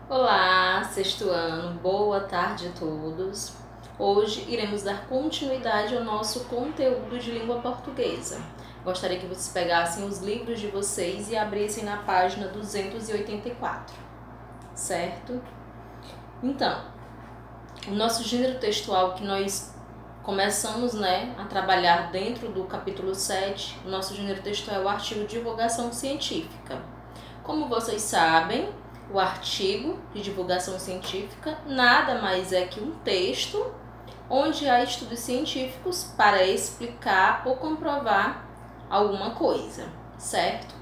Olá, sexto ano, boa tarde a todos. Hoje iremos dar continuidade ao nosso conteúdo de língua portuguesa. Gostaria que vocês pegassem os livros de vocês e abrissem na página 284, certo? Então, o nosso gênero textual que nós começamos a trabalhar dentro do capítulo 7, o nosso gênero textual é o artigo de divulgação científica. Como vocês sabem, o artigo de divulgação científica nada mais é que um texto onde há estudos científicos para explicar ou comprovar alguma coisa, certo?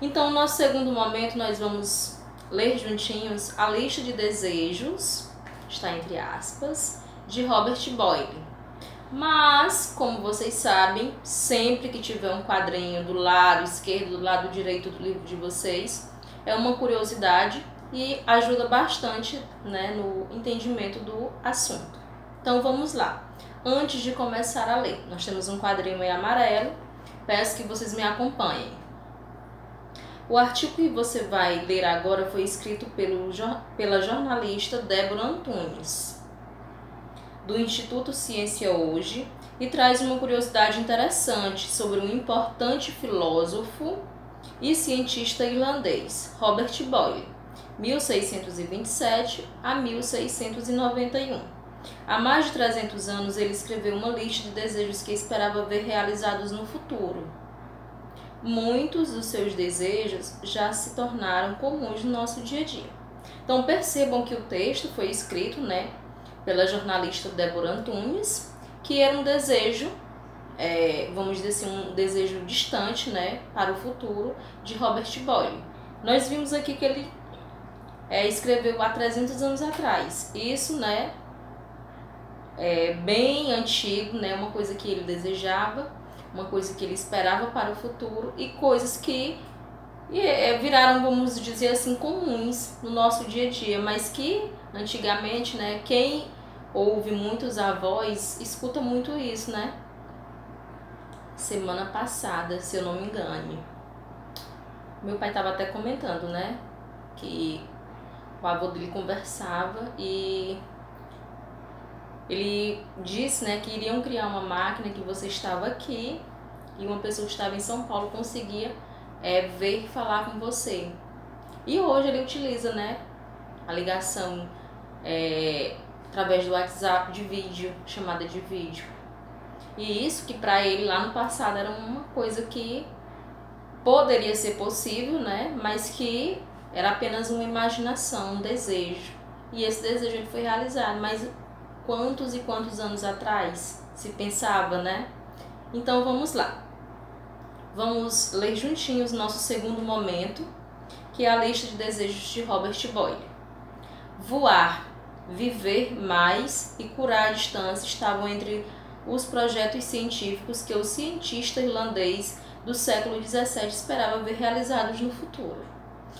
Então, no nosso segundo momento, nós vamos ler juntinhos a lista de desejos, está entre aspas, de Robert Boyle. Mas, como vocês sabem, sempre que tiver um quadrinho do lado esquerdo, do lado direito do livro de vocês, é uma curiosidade e ajuda bastante, no entendimento do assunto. Então vamos lá. Antes de começar a ler, nós temos um quadrinho em amarelo, peço que vocês me acompanhem. O artigo que você vai ler agora foi escrito pela jornalista Débora Antunes, do Instituto Ciência Hoje, e traz uma curiosidade interessante sobre um importante filósofo e cientista irlandês, Robert Boyle, 1627 a 1691. Há mais de 300 anos ele escreveu uma lista de desejos que esperava ver realizados no futuro. Muitos dos seus desejos já se tornaram comuns no nosso dia a dia. Então percebam que o texto foi escrito, pela jornalista Débora Antunes, que era um desejo, vamos dizer assim, um desejo distante, para o futuro de Robert Boyle. Nós vimos aqui que ele escreveu há 300 anos atrás. Isso, é bem antigo, uma coisa que ele desejava, uma coisa que ele esperava para o futuro e coisas que viraram, vamos dizer assim, comuns no nosso dia a dia, mas que antigamente, quem ouve muitos avós escuta muito isso, Semana passada, se eu não me engano, meu pai estava até comentando, que o avô dele conversava e ele disse, que iriam criar uma máquina que você estava aqui e uma pessoa que estava em São Paulo conseguia ver e falar com você. E hoje ele utiliza, a ligação através do WhatsApp de vídeo, chamada de vídeo. E isso que para ele lá no passado era uma coisa que poderia ser possível, mas que era apenas uma imaginação, um desejo. E esse desejo ele foi realizado, mas quantos e quantos anos atrás se pensava, Então vamos lá. Vamos ler juntinhos nosso segundo momento, que é a lista de desejos de Robert Boyle. Voar, viver mais e curar a distância estavam entre os projetos científicos que o cientista irlandês do século XVII esperava ver realizados no futuro.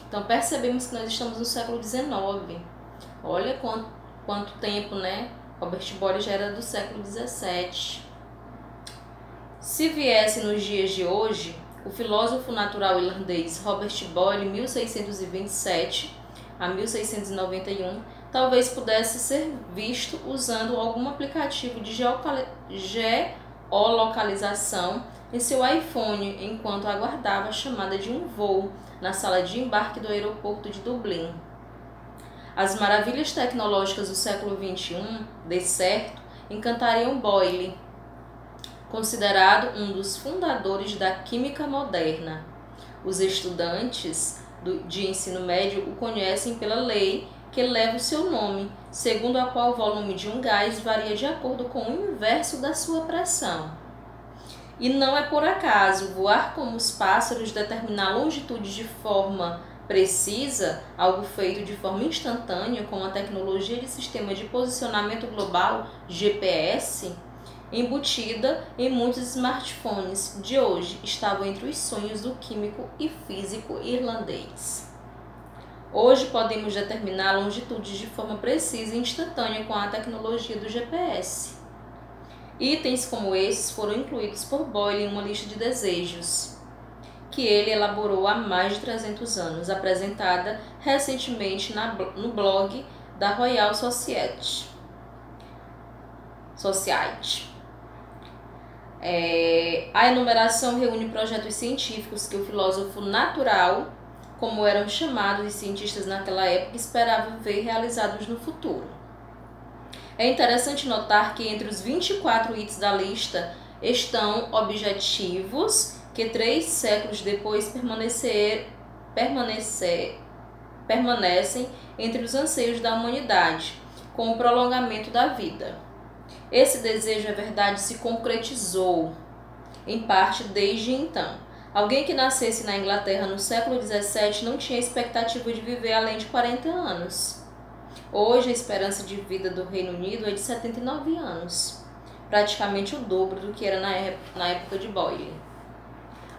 Então percebemos que nós estamos no século XIX. Olha quanto tempo, Robert Boyle já era do século XVII. Se viesse nos dias de hoje, o filósofo natural irlandês Robert Boyle, 1627 a 1691, talvez pudesse ser visto usando algum aplicativo de geolocalização em seu iPhone enquanto aguardava a chamada de um voo na sala de embarque do aeroporto de Dublin. As maravilhas tecnológicas do século XXI, de certo, encantariam Boyle, considerado um dos fundadores da química moderna. Os estudantes de ensino médio o conhecem pela lei que leva o seu nome, segundo a qual o volume de um gás varia de acordo com o inverso da sua pressão. E não é por acaso voar como os pássaros, determinar longitude de forma precisa, algo feito de forma instantânea com a tecnologia de sistema de posicionamento global, GPS, embutida em muitos smartphones de hoje, estavam entre os sonhos do químico e físico irlandês. Hoje podemos determinar longitudes de forma precisa e instantânea com a tecnologia do GPS. Itens como esses foram incluídos por Boyle em uma lista de desejos. que ele elaborou há mais de 300 anos, apresentada recentemente no blog da Royal Society. A enumeração reúne projetos científicos que o filósofo natural, como eram chamados os cientistas naquela época, esperava ver realizados no futuro. É interessante notar que entre os 24 itens da lista estão objetivos que 3 séculos depois permanecem entre os anseios da humanidade, com o prolongamento da vida. Esse desejo, é verdade, se concretizou, em parte, desde então. Alguém que nascesse na Inglaterra no século XVII não tinha expectativa de viver além de 40 anos. Hoje, a esperança de vida do Reino Unido é de 79 anos, praticamente o dobro do que era na época de Boyle.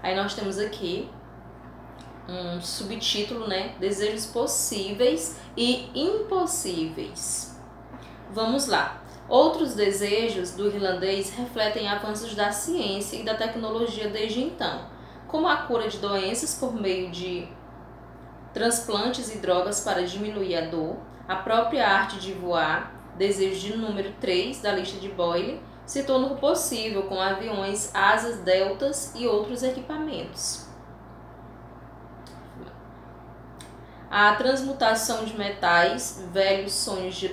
Aí nós temos aqui um subtítulo, né? Desejos possíveis e impossíveis. Vamos lá. Outros desejos do irlandês refletem avanços da ciência e da tecnologia desde então, como a cura de doenças por meio de transplantes e drogas para diminuir a dor, a própria arte de voar, desejo de número 3 da lista de Boyle, se tornou possível com aviões, asas deltas e outros equipamentos. A transmutação de metais, velhos sonhos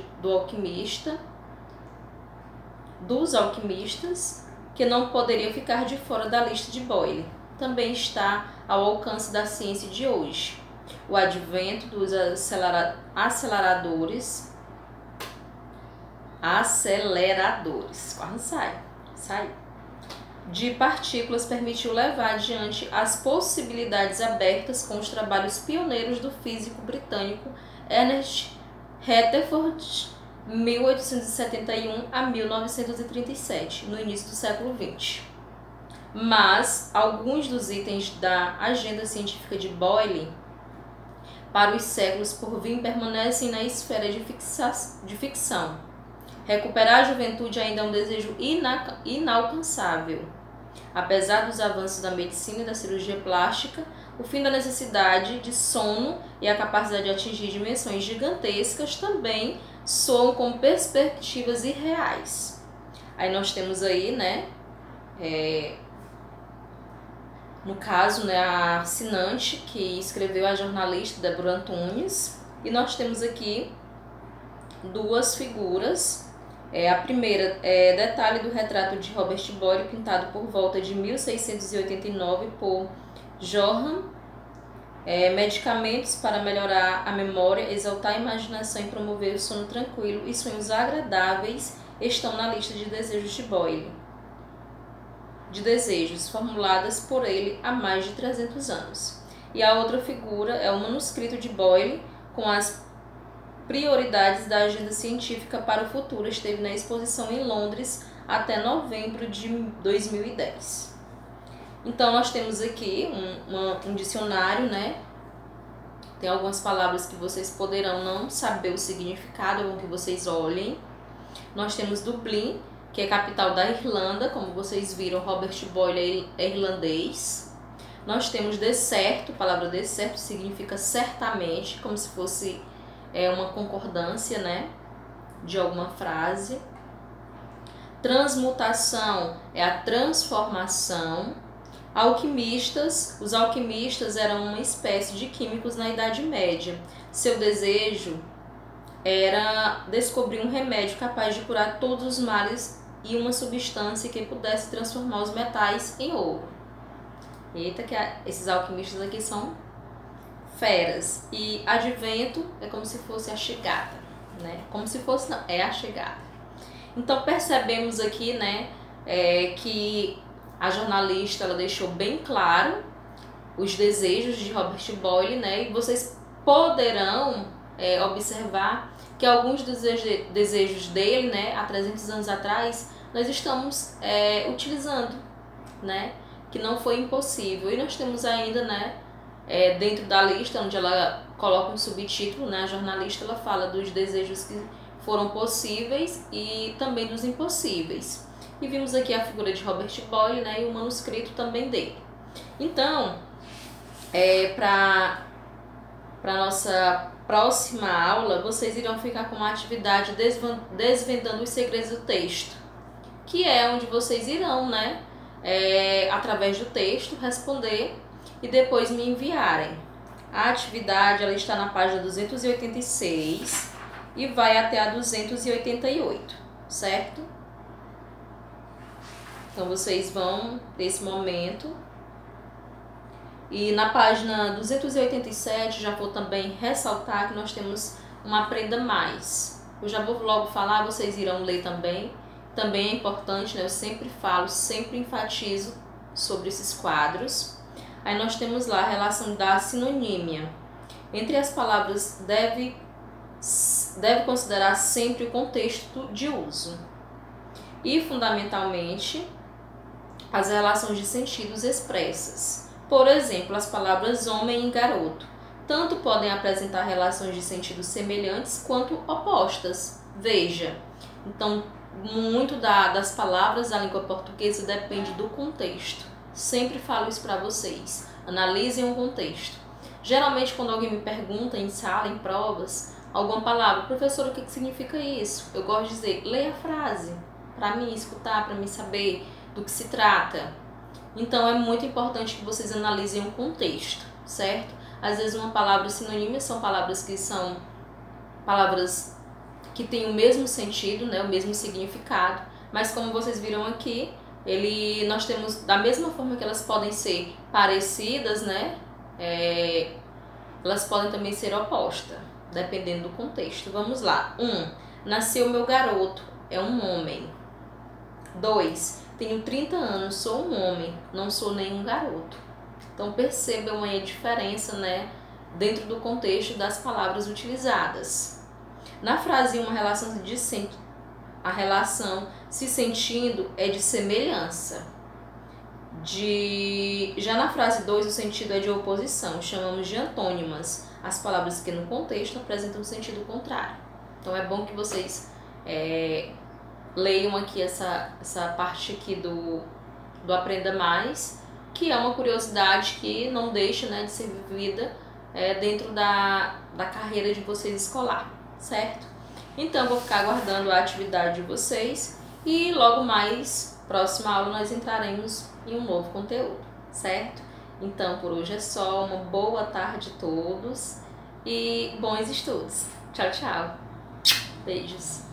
dos alquimistas, que não poderia ficar de fora da lista de Boyle, também está ao alcance da ciência de hoje. O advento dos aceleradores, quase sai, de partículas permitiu levar adiante as possibilidades abertas com os trabalhos pioneiros do físico britânico Ernest Rutherford, 1871 a 1937, no início do século XX. Mas alguns dos itens da agenda científica de Boyle para os séculos por vir permanecem na esfera de ficção. Recuperar a juventude ainda é um desejo inalcançável. Apesar dos avanços da medicina e da cirurgia plástica, o fim da necessidade de sono e a capacidade de atingir dimensões gigantescas também soam como perspectivas irreais. Aí nós temos aí, né, no caso, né, a assinante que escreveu, a jornalista Deborah Antunes, e nós temos aqui duas figuras. A primeira é detalhe do retrato de Robert Boyle, pintado por volta de 1689 por Johann. Medicamentos para melhorar a memória, exaltar a imaginação e promover o sono tranquilo e sonhos agradáveis estão na lista de desejos de Boyle. De desejos formuladas por ele há mais de 300 anos. E a outra figura é o manuscrito de Boyle com as prioridades da agenda científica para o futuro. Esteve na exposição em Londres até novembro de 2010. Então, nós temos aqui um dicionário, né? Tem algumas palavras que vocês poderão não saber o significado, é bom que vocês olhem. Nós temos Dublin, que é capital da Irlanda, como vocês viram, Robert Boyle é irlandês. Nós temos decerto, a palavra decerto significa certamente, como se fosse uma concordância, né, de alguma frase. Transmutação é a transformação. Alquimistas, os alquimistas eram uma espécie de químicos na Idade Média. Seu desejo era descobrir um remédio capaz de curar todos os males e uma substância que pudesse transformar os metais em ouro. Eita, que esses alquimistas aqui são feras. E advento é como se fosse a chegada, né? Como se fosse, não, é a chegada. Então percebemos aqui, né, que a jornalista ela deixou bem claro os desejos de Robert Boyle, né? E vocês poderão observar que alguns dos desejos dele, né, há 300 anos atrás, nós estamos utilizando, né? Que não foi impossível. E nós temos ainda, né, dentro da lista, onde ela coloca um subtítulo, né, a jornalista ela fala dos desejos que foram possíveis e também dos impossíveis. E vimos aqui a figura de Robert Boyle, né, e o manuscrito também dele. Então, Para nossa próxima aula, vocês irão ficar com uma atividade desvendando os segredos do texto, que é onde vocês irão, né, através do texto, responder e depois me enviarem. A atividade ela está na página 286 e vai até a 288, certo? Então vocês vão nesse momento. E na página 287 já vou também ressaltar que nós temos um Aprenda Mais. Eu já vou logo falar, vocês irão ler também. Também é importante, né? Eu sempre falo, sempre enfatizo sobre esses quadros. Aí nós temos lá a relação da sinonímia. Entre as palavras deve considerar sempre o contexto de uso. E, fundamentalmente, as relações de sentidos expressas. Por exemplo, as palavras homem e garoto. Tanto podem apresentar relações de sentidos semelhantes quanto opostas. Veja, então, muito das palavras da língua portuguesa depende do contexto. Sempre falo isso para vocês. Analisem o contexto. Geralmente, quando alguém me pergunta em sala, em provas, alguma palavra, professor, o que significa isso? Eu gosto de dizer, leia a frase, para mim escutar, para mim saber do que se trata. Então, é muito importante que vocês analisem o contexto, certo? Às vezes, uma palavra sinônima são palavras que têm o mesmo sentido, né, o mesmo significado, mas como vocês viram aqui, nós temos, da mesma forma que elas podem ser parecidas, né, elas podem também ser opostas, dependendo do contexto. Vamos lá. 1. Nasceu meu garoto, é um homem. 2. Tenho 30 anos, sou um homem, não sou nenhum garoto. Então percebam aí a diferença, né, dentro do contexto das palavras utilizadas. Na frase 1, a relação se sentindo é de semelhança. Já na frase 2, o sentido é de oposição, chamamos de antônimas, as palavras que no contexto apresentam sentido contrário. Então é bom que vocês leiam aqui essa parte aqui do Aprenda Mais, que é uma curiosidade que não deixa, né, de ser vivida dentro da carreira de vocês escolar, certo? Então eu vou ficar aguardando a atividade de vocês e logo mais, próxima aula, nós entraremos em um novo conteúdo, certo? Então por hoje é só, uma boa tarde a todos e bons estudos. Tchau, tchau. Beijos.